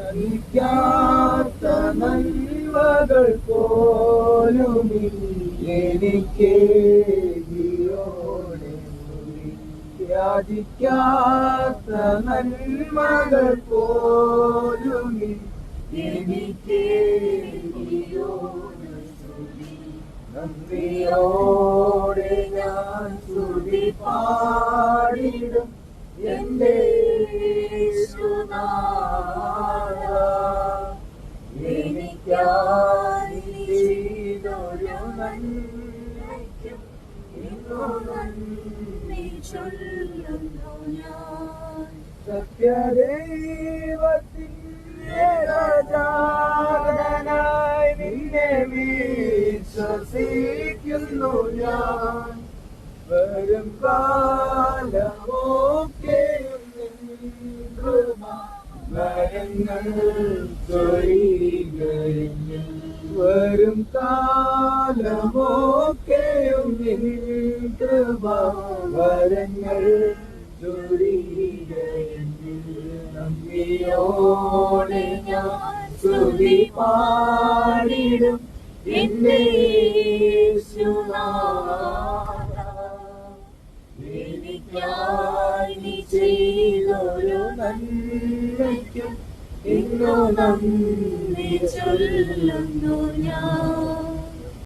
എനിക്കാത്ത നന്മകൾ പോലും എനിക്ക് യാചിക്കാത്ത നന്മകൾ പോലും എനിക്ക് നന്ദിയോടെ ഞാൻ സ്തുതി പാടിടും എന്റെ യേശുനാഥാ. എനിക്കായി ചെയ്തൊരു നന്മയ്ക്കും ഇന്നു നന്ദി ചൊല്ലുന്നു ഞാൻ. സത്യദൈവത്തിൻ്റെ രാജാനായി നിന്നെ വിശ്വസിക്കുന്നു ഞാൻ. വരും കാലമൊക്കെയും വരങ്ങൾ ചൊരികഴിഞ്ഞു. വരും കാലമൊക്കെയും വരങ്ങൾ ചൊരികഴിഞ്ഞു. നന്ദിയോടെ ഞാൻ സ്തുതി പാടിടും എന്റെ യേശുനാഥാ. എനിക്കായി നീ ചെയ്തൊരു നന്മയ്ക്കും ഇന്നു നന്ദി ചൊല്ലുന്നു ഞാൻ.